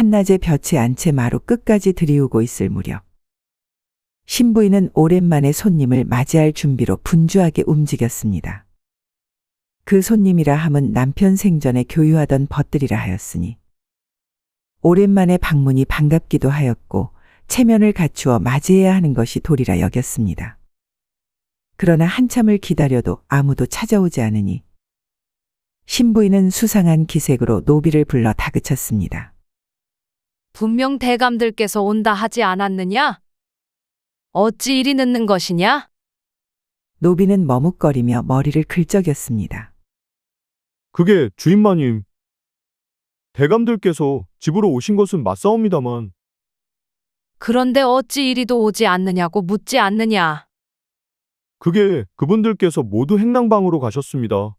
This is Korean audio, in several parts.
한낮에 볕이 안채 마루 끝까지 들이우고 있을 무렵 신부인은 오랜만에 손님을 맞이할 준비로 분주하게 움직였습니다. 그 손님이라 함은 남편 생전에 교유하던 벗들이라 하였으니 오랜만에 방문이 반갑기도 하였고 체면을 갖추어 맞이해야 하는 것이 도리라 여겼습니다. 그러나 한참을 기다려도 아무도 찾아오지 않으니 신부인은 수상한 기색으로 노비를 불러 다그쳤습니다. 분명 대감들께서 온다 하지 않았느냐? 어찌 이리 늦는 것이냐? 노비는 머뭇거리며 머리를 긁적였습니다. 그게 주인마님. 대감들께서 집으로 오신 것은 맞사옵니다만. 그런데 어찌 이리도 오지 않느냐고 묻지 않느냐? 그게 그분들께서 모두 행랑방으로 가셨습니다.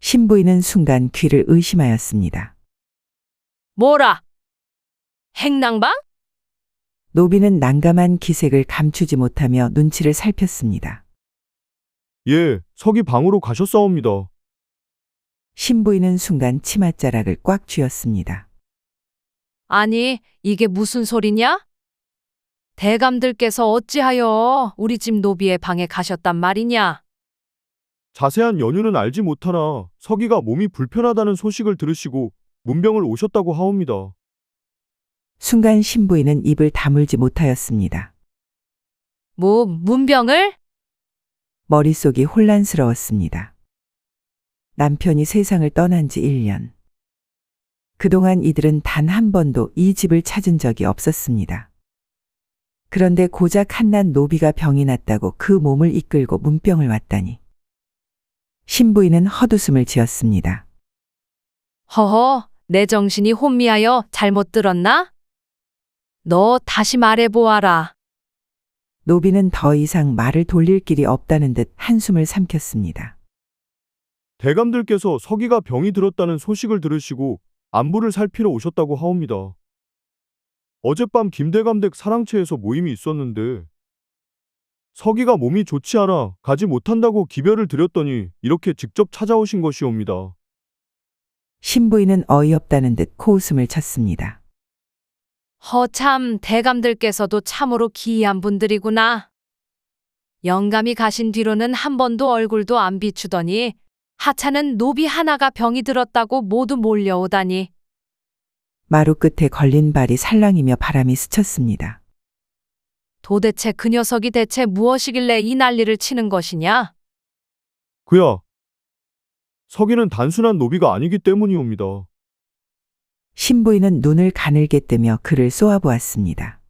신부인은 순간 귀를 의심하였습니다. 뭐라? 행랑방? 노비는 난감한 기색을 감추지 못하며 눈치를 살폈습니다. 예, 서기 방으로 가셨사옵니다. 신부인은 순간 치맛자락을 꽉 쥐었습니다. 아니, 이게 무슨 소리냐? 대감들께서 어찌하여 우리 집 노비의 방에 가셨단 말이냐? 자세한 연유는 알지 못하나 서기가 몸이 불편하다는 소식을 들으시고 문병을 오셨다고 하옵니다. 순간 신부인은 입을 다물지 못하였습니다. 문병을? 머릿속이 혼란스러웠습니다. 남편이 세상을 떠난 지 1년. 그동안 이들은 단 한 번도 이 집을 찾은 적이 없었습니다. 그런데 고작 한낱 노비가 병이 났다고 그 몸을 이끌고 문병을 왔다니. 신부인은 헛웃음을 지었습니다. 허허, 내 정신이 혼미하여 잘못 들었나? 너 다시 말해보아라. 노비는 더 이상 말을 돌릴 길이 없다는 듯 한숨을 삼켰습니다. 대감들께서 서기가 병이 들었다는 소식을 들으시고 안부를 살피러 오셨다고 하옵니다. 어젯밤 김대감댁 사랑채에서 모임이 있었는데 서기가 몸이 좋지 않아 가지 못한다고 기별을 드렸더니 이렇게 직접 찾아오신 것이옵니다. 신부인은 어이없다는 듯 코웃음을 쳤습니다. 허참, 대감들께서도 참으로 기이한 분들이구나. 영감이 가신 뒤로는 한 번도 얼굴도 안 비추더니 하찮은 노비 하나가 병이 들었다고 모두 몰려오다니. 마루 끝에 걸린 발이 살랑이며 바람이 스쳤습니다. 도대체 그 녀석이 대체 무엇이길래 이 난리를 치는 것이냐? 그야, 서기는 단순한 노비가 아니기 때문이옵니다. 신부인은 눈을 가늘게 뜨며 그를 쏘아보았습니다.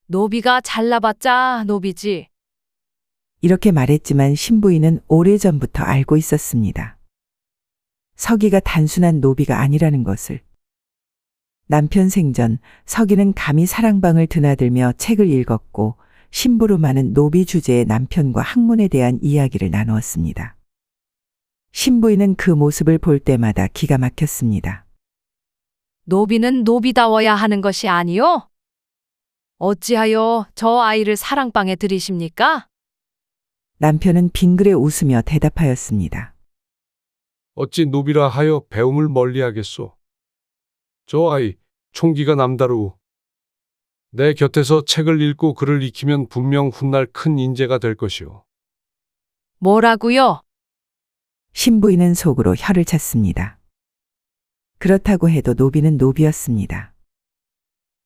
노비가 잘나봤자 노비지. 이렇게 말했지만 신부인은 오래전부터 알고 있었습니다. 서기가 단순한 노비가 아니라는 것을. 남편 생전 서기는 감히 사랑방을 드나들며 책을 읽었고 심부름 많은 노비 주제의 남편과 학문에 대한 이야기를 나누었습니다. 신부인은 그 모습을 볼 때마다 기가 막혔습니다. 노비는 노비다워야 하는 것이 아니요? 어찌하여 저 아이를 사랑방에 들이십니까? 남편은 빙그레 웃으며 대답하였습니다. 어찌 노비라 하여 배움을 멀리하겠소. 저 아이 총기가 남다르오. 내 곁에서 책을 읽고 글을 익히면 분명 훗날 큰 인재가 될 것이오. 뭐라고요? 신부인은 속으로 혀를 찼습니다. 그렇다고 해도 노비는 노비였습니다.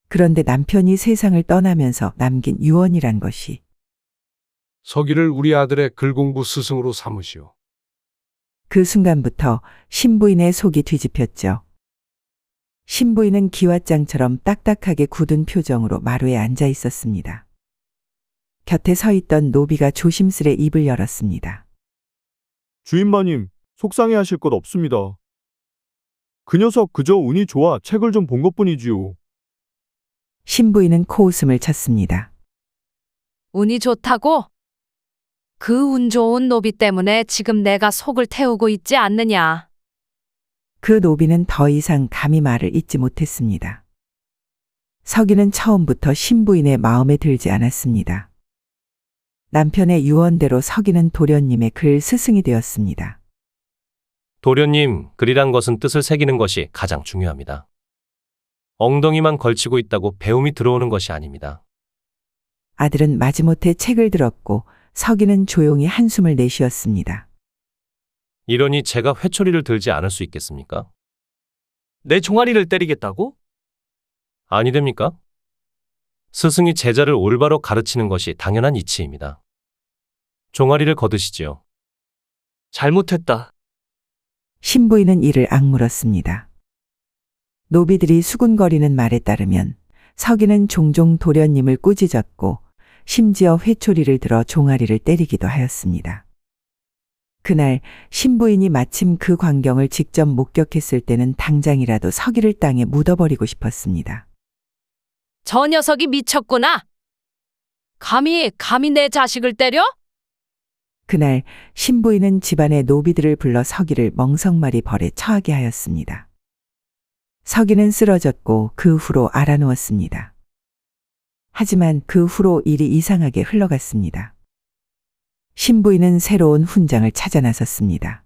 그런데 남편이 세상을 떠나면서 남긴 유언이란 것이 서기를 우리 아들의 글공부 스승으로 삼으시오. 그 순간부터 신부인의 속이 뒤집혔죠. 신부인은 기왓장처럼 딱딱하게 굳은 표정으로 마루에 앉아 있었습니다. 곁에 서 있던 노비가 조심스레 입을 열었습니다. 주인마님, 속상해하실 것 없습니다. 그 녀석 그저 운이 좋아 책을 좀 본 것뿐이지요. 신부인은 코웃음을 쳤습니다. 운이 좋다고? 그 운 좋은 노비 때문에 지금 내가 속을 태우고 있지 않느냐? 그 노비는 더 이상 감히 말을 잇지 못했습니다. 서기는 처음부터 신부인의 마음에 들지 않았습니다. 남편의 유언대로 서기는 도련님의 글 스승이 되었습니다. 도련님, 글이란 것은 뜻을 새기는 것이 가장 중요합니다. 엉덩이만 걸치고 있다고 배움이 들어오는 것이 아닙니다. 아들은 마지못해 책을 들었고 서기는 조용히 한숨을 내쉬었습니다. 이러니 제가 회초리를 들지 않을 수 있겠습니까? 내 종아리를 때리겠다고? 아니 됩니까? 스승이 제자를 올바로 가르치는 것이 당연한 이치입니다. 종아리를 거두시지요. 잘못했다. 신부인은 이를 악물었습니다. 노비들이 수군거리는 말에 따르면 서기는 종종 도련님을 꾸짖었고 심지어 회초리를 들어 종아리를 때리기도 하였습니다. 그날 신부인이 마침 그 광경을 직접 목격했을 때는 당장이라도 서기를 땅에 묻어버리고 싶었습니다. 저 녀석이 미쳤구나. 감히 내 자식을 때려? 그날 신부인은 집안의 노비들을 불러 서기를 멍석말이 벌에 처하게 하였습니다. 서기는 쓰러졌고 그 후로 알아누웠습니다. 하지만 그 후로 일이 이상하게 흘러갔습니다. 신부인은 새로운 훈장을 찾아 나섰습니다.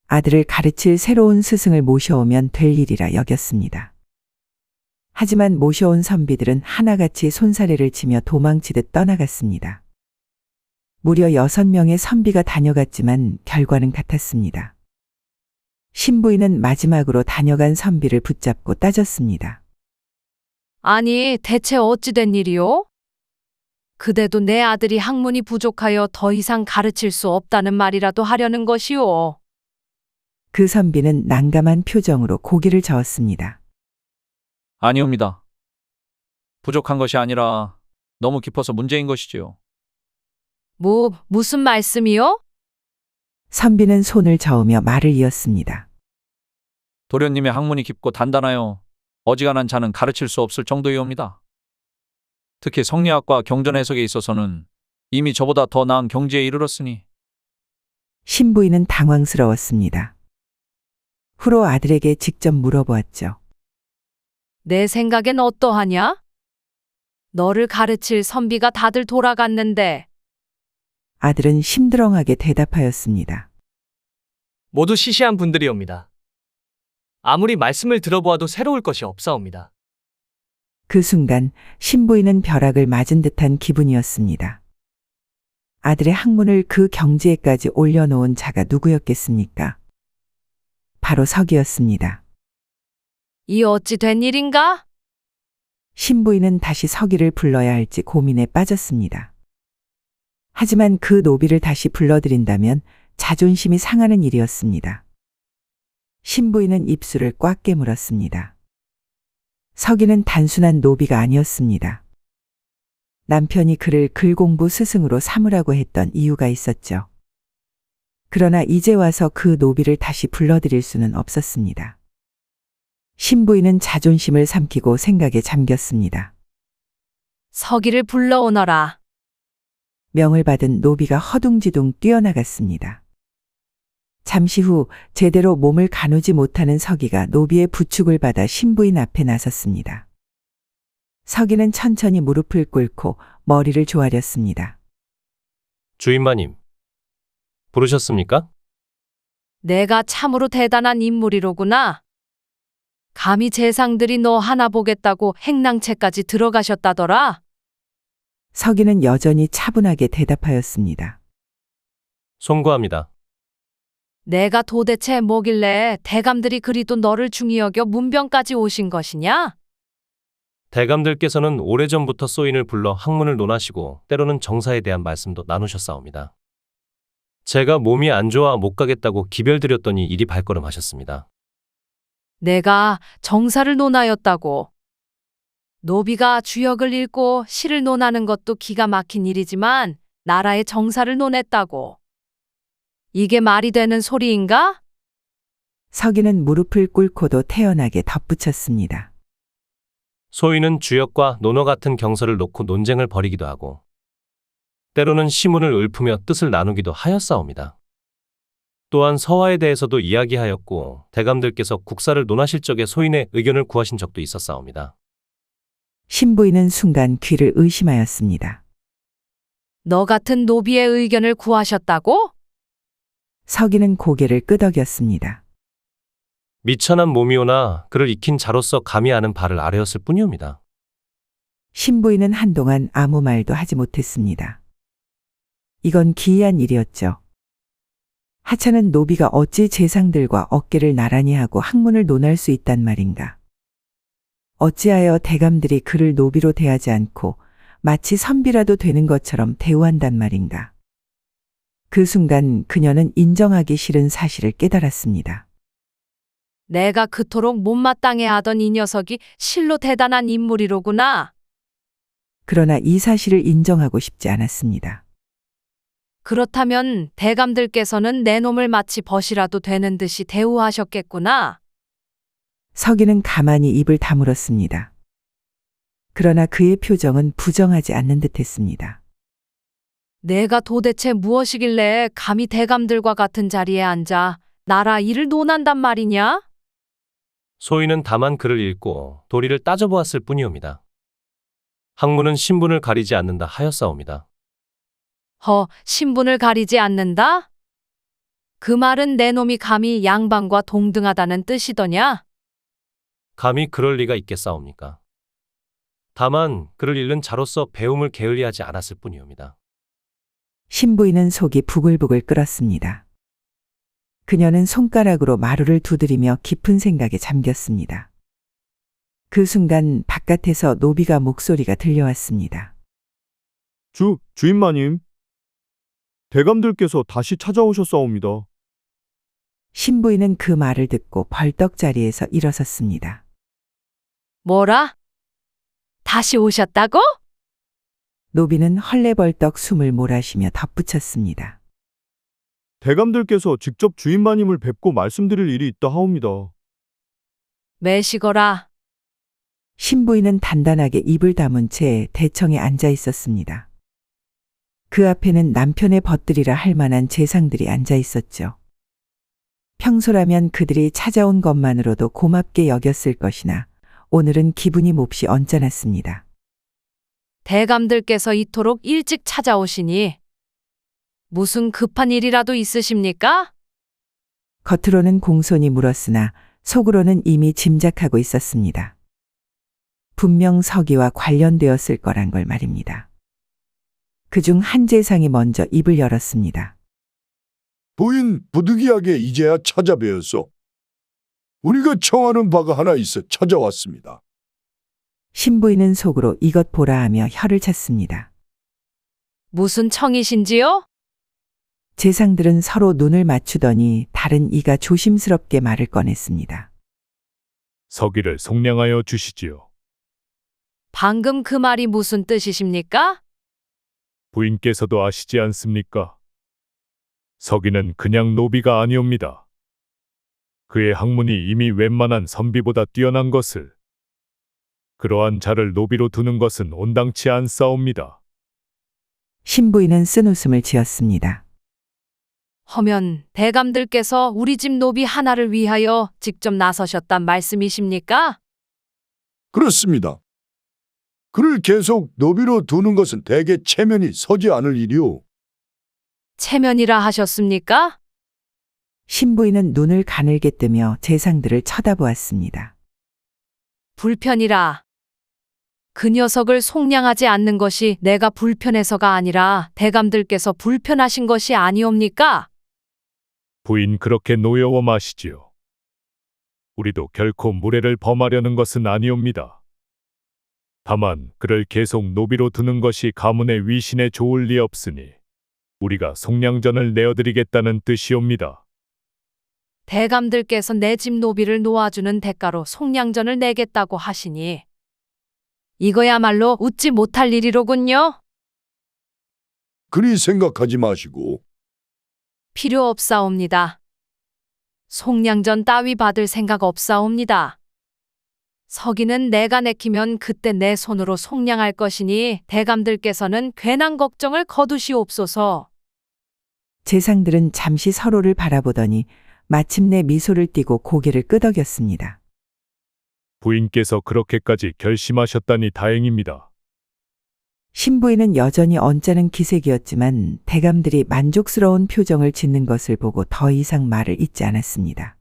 아들을 가르칠 새로운 스승을 모셔오면 될 일이라 여겼습니다. 하지만 모셔온 선비들은 하나같이 손사래를 치며 도망치듯 떠나갔습니다. 무려 6명의 선비가 다녀갔지만 결과는 같았습니다. 신부인은 마지막으로 다녀간 선비를 붙잡고 따졌습니다. 아니, 대체 어찌 된 일이요? 그대도 내 아들이 학문이 부족하여 더 이상 가르칠 수 없다는 말이라도 하려는 것이오. 그 선비는 난감한 표정으로 고개를 저었습니다. 아니옵니다. 부족한 것이 아니라 너무 깊어서 문제인 것이지요. 무슨 말씀이요? 선비는 손을 저으며 말을 이었습니다. 도련님의 학문이 깊고 단단하여 어지간한 자는 가르칠 수 없을 정도이옵니다. 특히 성리학과 경전 해석에 있어서는 이미 저보다 더 나은 경지에 이르렀으니. 신부인은 당황스러웠습니다. 후로 아들에게 직접 물어보았죠. 내 생각엔 어떠하냐? 너를 가르칠 선비가 다들 돌아갔는데. 아들은 심드렁하게 대답하였습니다. 모두 시시한 분들이옵니다. 아무리 말씀을 들어보아도 새로울 것이 없사옵니다. 그 순간 신부인은 벼락을 맞은 듯한 기분이었습니다. 아들의 학문을 그 경지에까지 올려놓은 자가 누구였겠습니까? 바로 서기였습니다. 이 어찌 된 일인가? 신부인은 다시 서기를 불러야 할지 고민에 빠졌습니다. 하지만 그 노비를 다시 불러들인다면 자존심이 상하는 일이었습니다. 신부인은 입술을 꽉 깨물었습니다. 서기는 단순한 노비가 아니었습니다. 남편이 그를 글공부 스승으로 삼으라고 했던 이유가 있었죠. 그러나 이제 와서 그 노비를 다시 불러들일 수는 없었습니다. 신부인은 자존심을 삼키고 생각에 잠겼습니다. 서기를 불러오너라. 명을 받은 노비가 허둥지둥 뛰어나갔습니다. 잠시 후 제대로 몸을 가누지 못하는 서기가 노비의 부축을 받아 신부인 앞에 나섰습니다. 서기는 천천히 무릎을 꿇고 머리를 조아렸습니다. 주인마님, 부르셨습니까? 내가 참으로 대단한 인물이로구나. 감히 재상들이 너 하나 보겠다고 행랑채까지 들어가셨다더라. 서기는 여전히 차분하게 대답하였습니다. 송구합니다. 내가 도대체 뭐길래 대감들이 그리도 너를 중히 여겨 문병까지 오신 것이냐? 대감들께서는 오래전부터 소인을 불러 학문을 논하시고 때로는 정사에 대한 말씀도 나누셨사옵니다. 제가 몸이 안 좋아 못 가겠다고 기별드렸더니 이리 발걸음하셨습니다. 내가 정사를 논하였다고. 노비가 주역을 읽고 시를 논하는 것도 기가 막힌 일이지만 나라의 정사를 논했다고. 이게 말이 되는 소리인가? 서기는 무릎을 꿇고도 태연하게 덧붙였습니다. 소인은 주역과 논어 같은 경서를 놓고 논쟁을 벌이기도 하고 때로는 시문을 읊으며 뜻을 나누기도 하였사옵니다. 또한 서화에 대해서도 이야기하였고 대감들께서 국사를 논하실 적에 소인의 의견을 구하신 적도 있었사옵니다. 신부인은 순간 귀를 의심하였습니다. 너 같은 노비의 의견을 구하셨다고? 서기는 고개를 끄덕였습니다. 미천한 몸이오나 그를 익힌 자로서 감히 아는 바를 아뢰었을 뿐이옵니다. 신부인은 한동안 아무 말도 하지 못했습니다. 이건 기이한 일이었죠. 하찮은 노비가 어찌 재상들과 어깨를 나란히 하고 학문을 논할 수 있단 말인가. 어찌하여 대감들이 그를 노비로 대하지 않고 마치 선비라도 되는 것처럼 대우한단 말인가. 그 순간 그녀는 인정하기 싫은 사실을 깨달았습니다. 내가 그토록 못마땅해 하던 이 녀석이 실로 대단한 인물이로구나. 그러나 이 사실을 인정하고 싶지 않았습니다. 그렇다면 대감들께서는 내 놈을 마치 벗이라도 되는 듯이 대우하셨겠구나. 서기는 가만히 입을 다물었습니다. 그러나 그의 표정은 부정하지 않는 듯했습니다. 내가 도대체 무엇이길래 감히 대감들과 같은 자리에 앉아 나라 일을 논한단 말이냐? 소인은 다만 글을 읽고 도리를 따져보았을 뿐이옵니다. 학문은 신분을 가리지 않는다 하였사옵니다. 신분을 가리지 않는다? 그 말은 내 놈이 감히 양반과 동등하다는 뜻이더냐? 감히 그럴 리가 있겠사옵니까? 다만 그를 읽는 자로서 배움을 게을리하지 않았을 뿐이옵니다. 신부인은 속이 부글부글 끓었습니다. 그녀는 손가락으로 마루를 두드리며 깊은 생각에 잠겼습니다. 그 순간 바깥에서 노비가 목소리가 들려왔습니다. 주인마님. 대감들께서 다시 찾아오셨사옵니다. 신부인은 그 말을 듣고 벌떡 자리에서 일어섰습니다. 뭐라? 다시 오셨다고? 노비는 헐레벌떡 숨을 몰아쉬며 덧붙였습니다. 대감들께서 직접 주인마님을 뵙고 말씀드릴 일이 있다 하옵니다. 매시거라. 신부인은 단단하게 입을 다문 채 대청에 앉아 있었습니다. 그 앞에는 남편의 벗들이라 할 만한 재상들이 앉아 있었죠. 평소라면 그들이 찾아온 것만으로도 고맙게 여겼을 것이나 오늘은 기분이 몹시 언짢았습니다. 대감들께서 이토록 일찍 찾아오시니 무슨 급한 일이라도 있으십니까? 겉으로는 공손히 물었으나 속으로는 이미 짐작하고 있었습니다. 분명 서기와 관련되었을 거란 걸 말입니다. 그중 한 재상이 먼저 입을 열었습니다. 부인 부득이하게 이제야 찾아뵈었소. 우리가 청하는 바가 하나 있어 찾아왔습니다. 신부인은 속으로 이것 보라 하며 혀를 찼습니다. 무슨 청이신지요? 재상들은 서로 눈을 맞추더니 다른 이가 조심스럽게 말을 꺼냈습니다. 서기를 속량하여 주시지요. 방금 그 말이 무슨 뜻이십니까? 부인께서도 아시지 않습니까? 서기는 그냥 노비가 아니옵니다. 그의 학문이 이미 웬만한 선비보다 뛰어난 것을. 그러한 자를 노비로 두는 것은 온당치 않사옵니다. 신부인은 쓴웃음을 지었습니다. 허면 대감들께서 우리 집 노비 하나를 위하여 직접 나서셨단 말씀이십니까? 그렇습니다. 그를 계속 노비로 두는 것은 대개 체면이 서지 않을 일이오. 체면이라 하셨습니까? 신부인은 눈을 가늘게 뜨며 재상들을 쳐다보았습니다. 불편이라. 그 녀석을 속량하지 않는 것이 내가 불편해서가 아니라 대감들께서 불편하신 것이 아니옵니까? 부인 그렇게 노여워 마시지요. 우리도 결코 무례를 범하려는 것은 아니옵니다. 다만 그를 계속 노비로 두는 것이 가문의 위신에 좋을 리 없으니 우리가 속량전을 내어드리겠다는 뜻이옵니다. 대감들께서 내 집 노비를 놓아주는 대가로 속량전을 내겠다고 하시니 이거야말로 웃지 못할 일이로군요. 그리 생각하지 마시고 필요 없사옵니다. 속량전 따위 받을 생각 없사옵니다. 서기는 내가 내키면 그때 내 손으로 속량할 것이니 대감들께서는 괜한 걱정을 거두시옵소서. 재상들은 잠시 서로를 바라보더니 마침내 미소를 띠고 고개를 끄덕였습니다. 부인께서 그렇게까지 결심하셨다니 다행입니다. 신부인은 여전히 언짢은 기색이었지만 대감들이 만족스러운 표정을 짓는 것을 보고 더 이상 말을 잇지 않았습니다.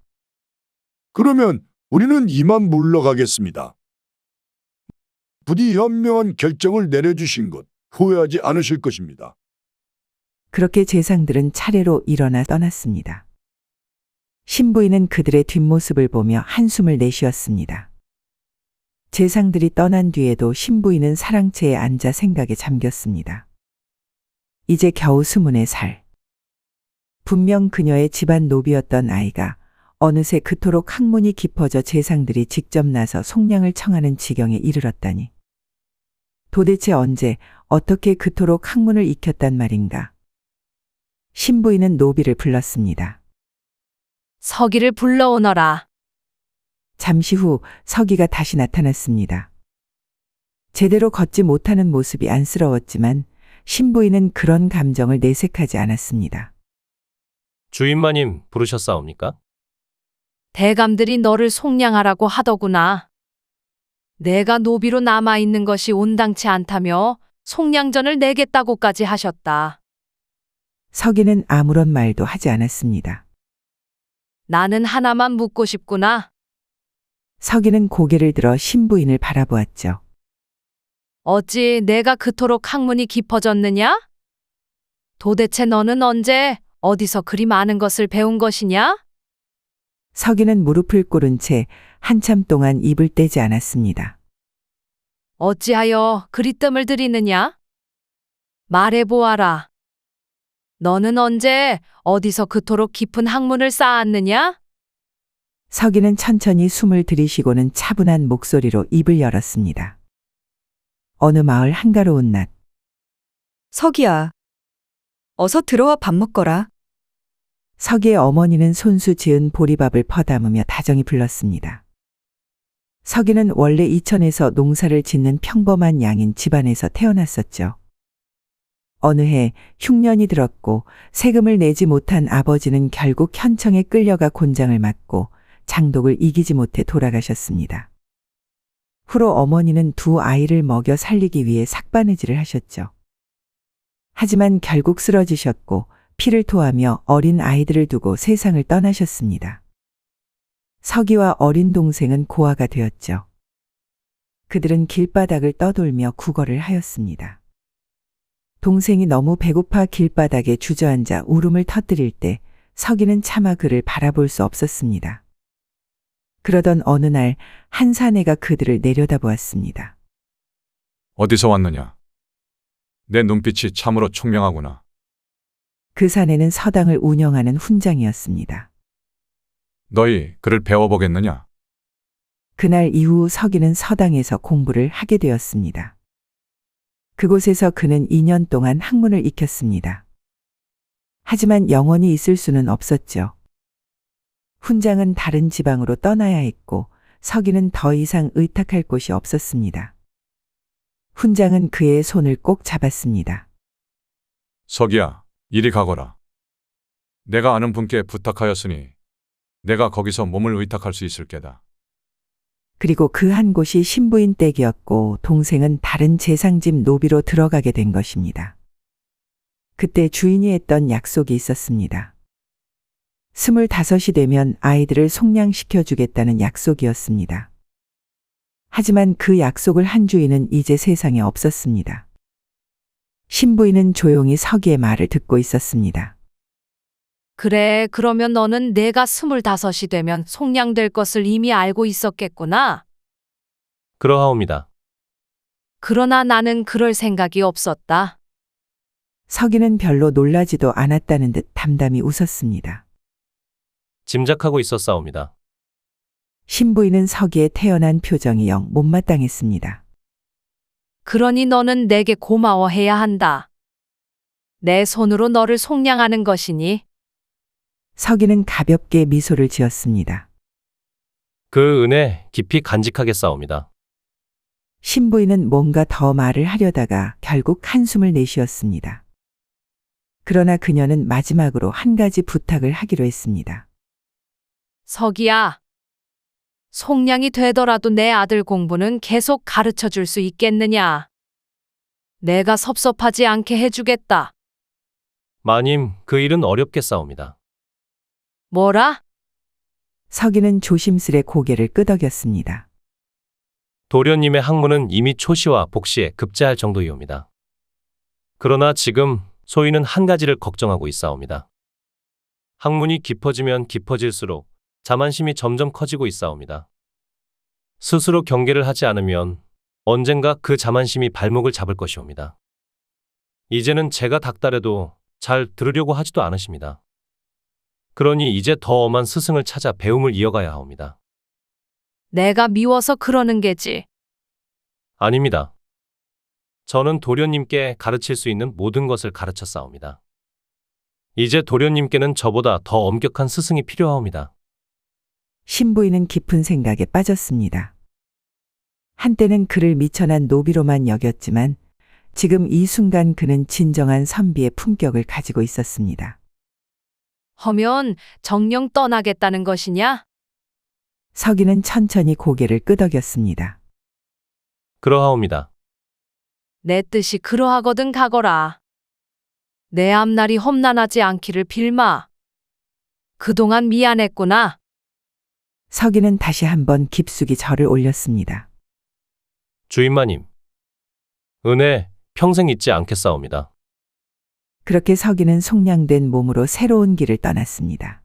그러면 우리는 이만 물러가겠습니다. 부디 현명한 결정을 내려주신 것 후회하지 않으실 것입니다. 그렇게 재상들은 차례로 일어나 떠났습니다. 신부인은 그들의 뒷모습을 보며 한숨을 내쉬었습니다. 재상들이 떠난 뒤에도 신부인은 사랑채에 앉아 생각에 잠겼습니다. 이제 겨우 20살. 분명 그녀의 집안 노비였던 아이가 어느새 그토록 학문이 깊어져 재상들이 직접 나서 속량을 청하는 지경에 이르렀다니. 도대체 언제 어떻게 그토록 학문을 익혔단 말인가. 신부인은 노비를 불렀습니다. 서기를 불러오너라. 잠시 후 서기가 다시 나타났습니다. 제대로 걷지 못하는 모습이 안쓰러웠지만 신부인은 그런 감정을 내색하지 않았습니다. 주인마님 부르셨사옵니까? 대감들이 너를 속량하라고 하더구나. 내가 노비로 남아있는 것이 온당치 않다며 속량전을 내겠다고까지 하셨다. 서기는 아무런 말도 하지 않았습니다. 나는 하나만 묻고 싶구나. 서기는 고개를 들어 신부인을 바라보았죠. 어찌 내가 그토록 학문이 깊어졌느냐? 도대체 너는 언제 어디서 그리 많은 것을 배운 것이냐? 서기는 무릎을 꿇은 채 한참 동안 입을 떼지 않았습니다. 어찌하여 그리 뜸을 들이느냐? 말해보아라. 너는 언제 어디서 그토록 깊은 학문을 쌓았느냐? 서기는 천천히 숨을 들이쉬고는 차분한 목소리로 입을 열었습니다. 어느 마을 한가로운 낮, 서기야, 어서 들어와 밥 먹거라. 서기의 어머니는 손수 지은 보리밥을 퍼담으며 다정히 불렀습니다. 서기는 원래 이천에서 농사를 짓는 평범한 양인 집안에서 태어났었죠. 어느 해 흉년이 들었고 세금을 내지 못한 아버지는 결국 현청에 끌려가 곤장을 맞고 장독을 이기지 못해 돌아가셨습니다. 후로 어머니는 두 아이를 먹여 살리기 위해 삭바느질을 하셨죠. 하지만 결국 쓰러지셨고 피를 토하며 어린 아이들을 두고 세상을 떠나셨습니다. 서기와 어린 동생은 고아가 되었죠. 그들은 길바닥을 떠돌며 구걸을 하였습니다. 동생이 너무 배고파 길바닥에 주저앉아 울음을 터뜨릴 때 서기는 차마 그를 바라볼 수 없었습니다. 그러던 어느 날 한 사내가 그들을 내려다보았습니다. 어디서 왔느냐? 내 눈빛이 참으로 총명하구나. 그 사내는 서당을 운영하는 훈장이었습니다. 너희 글을 배워보겠느냐? 그날 이후 서기는 서당에서 공부를 하게 되었습니다. 그곳에서 그는 2년 동안 학문을 익혔습니다. 하지만 영원히 있을 수는 없었죠. 훈장은 다른 지방으로 떠나야 했고 서기는 더 이상 의탁할 곳이 없었습니다. 훈장은 그의 손을 꼭 잡았습니다. 서기야, 이리 가거라. 내가 아는 분께 부탁하였으니 내가 거기서 몸을 의탁할 수 있을 게다. 그리고 그 한 곳이 신부인 댁이었고 동생은 다른 재상집 노비로 들어가게 된 것입니다. 그때 주인이 했던 약속이 있었습니다. 25이 되면 아이들을 속량시켜 주겠다는 약속이었습니다. 하지만 그 약속을 한 주인은 이제 세상에 없었습니다. 신부인은 조용히 서기의 말을 듣고 있었습니다. 그래, 그러면 너는 내가 25이 되면 속량될 것을 이미 알고 있었겠구나. 그러하옵니다. 그러나 나는 그럴 생각이 없었다. 서기는 별로 놀라지도 않았다는 듯 담담히 웃었습니다. 짐작하고 있었사옵니다. 신부인은 서기의 태연한 표정이 영 못마땅했습니다. 그러니 너는 내게 고마워해야 한다. 내 손으로 너를 속량하는 것이니. 서기는 가볍게 미소를 지었습니다. 그 은혜 깊이 간직하겠사옵니다. 신부인은 뭔가 더 말을 하려다가 결국 한숨을 내쉬었습니다. 그러나 그녀는 마지막으로 한 가지 부탁을 하기로 했습니다. 서기야, 속량이 되더라도 내 아들 공부는 계속 가르쳐 줄 수 있겠느냐? 내가 섭섭하지 않게 해주겠다. 마님, 그 일은 어렵겠사옵니다. 뭐라? 서기는 조심스레 고개를 끄덕였습니다. 도련님의 학문은 이미 초시와 복시에 급제할 정도이옵니다. 그러나 지금 소인은 한 가지를 걱정하고 있사옵니다. 학문이 깊어지면 깊어질수록 자만심이 점점 커지고 있사옵니다. 스스로 경계를 하지 않으면 언젠가 그 자만심이 발목을 잡을 것이옵니다. 이제는 제가 닥달해도 잘 들으려고 하지도 않으십니다. 그러니 이제 더 엄한 스승을 찾아 배움을 이어가야 하옵니다. 내가 미워서 그러는 게지. 아닙니다. 저는 도련님께 가르칠 수 있는 모든 것을 가르쳤사옵니다. 이제 도련님께는 저보다 더 엄격한 스승이 필요하옵니다. 신부인은 깊은 생각에 빠졌습니다. 한때는 그를 미천한 노비로만 여겼지만 지금 이 순간 그는 진정한 선비의 품격을 가지고 있었습니다. 허면 정령 떠나겠다는 것이냐? 서기는 천천히 고개를 끄덕였습니다. 그러하옵니다. 내 뜻이 그러하거든 가거라. 내 앞날이 험난하지 않기를 빌마. 그동안 미안했구나. 서기는 다시 한번 깊숙이 절을 올렸습니다. 주인마님, 은혜 평생 잊지 않겠사옵니다. 그렇게 서기는 속량된 몸으로 새로운 길을 떠났습니다.